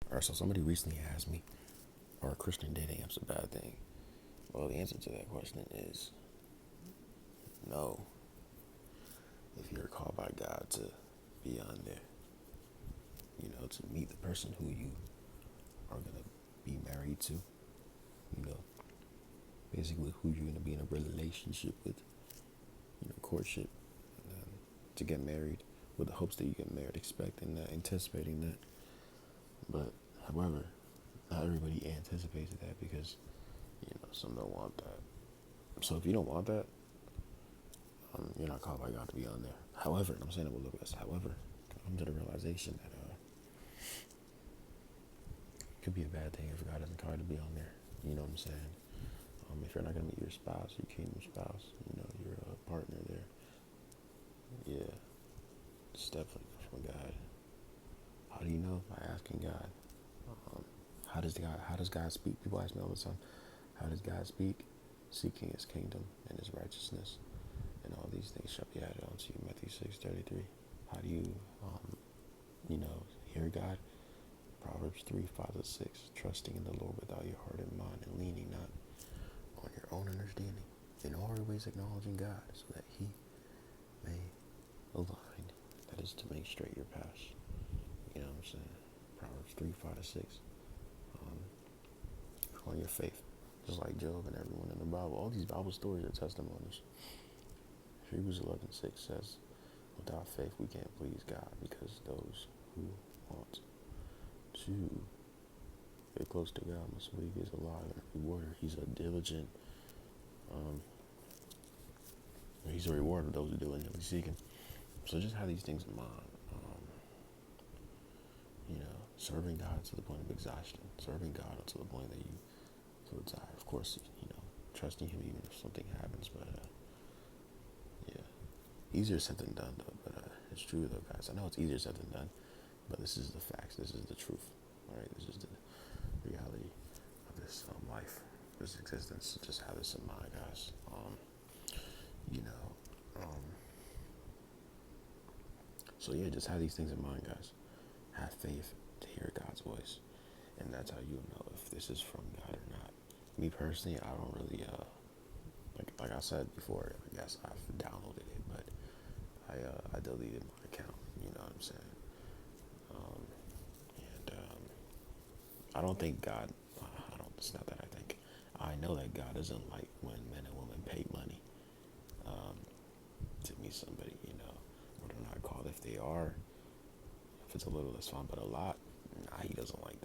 Alright, so somebody recently asked me, are Christian dating apps a bad thing? Well, the answer to that question is no. If you're called by God to be on there, to meet the person who you are going to be married to, you know, basically who you're going to be in a relationship with, courtship, and then to get married with the hopes that you get married, expecting that, anticipating that. But, however, not everybody anticipates that because, some don't want that. So if you don't want that, you're not called by God to be on there. However, and I'm saying it with a little bit, however, come to the realization that it could be a bad thing if God doesn't call you to be on there. You know what I'm saying? If you're not going to meet your spouse, your kingdom spouse, your partner there, yeah, it's definitely from God. How do you know? By asking God. How does God speak? People ask me all the time, how does God speak? Seeking his kingdom and his righteousness, and all these things shall be added unto you. Matthew 6:33. How do you, hear God? Proverbs 3:5-6. Trusting in the Lord with all your heart and mind, and leaning not on your own understanding. In all your ways acknowledging God, so that he may align. That is to make straight your path. You know what I'm saying? Proverbs 3:5-6. On your faith. Just like Job and everyone in the Bible. All these Bible stories are testimonies. Hebrews 11:6 says, without faith we can't please God, because those who want to get close to God must believe he's alive and a rewarder. He's a diligent, he's a rewarder of those who diligently seek him. So just have these things in mind. Serving God to the point of exhaustion. Serving God to the point that you feel tired. Of course, trusting him even if something happens. But, yeah. Easier said than done, though. But it's true, though, guys. I know it's easier said than done. But this is the facts. This is the truth. All right? This is the reality of this life, this existence. Just have this in mind, guys. So, yeah, just have these things in mind, guys. Have faith to hear God's voice. And that's how you'll know if this is from God or not. Me personally, I don't really, like I said before, I guess I've downloaded it, but I deleted my account. You know what I'm saying? I don't think God, it's not that I think. I know that God doesn't like when men and women pay money to meet somebody, or they're not called. If they are, if it's a little, that's fine, but a lot, nah, he doesn't like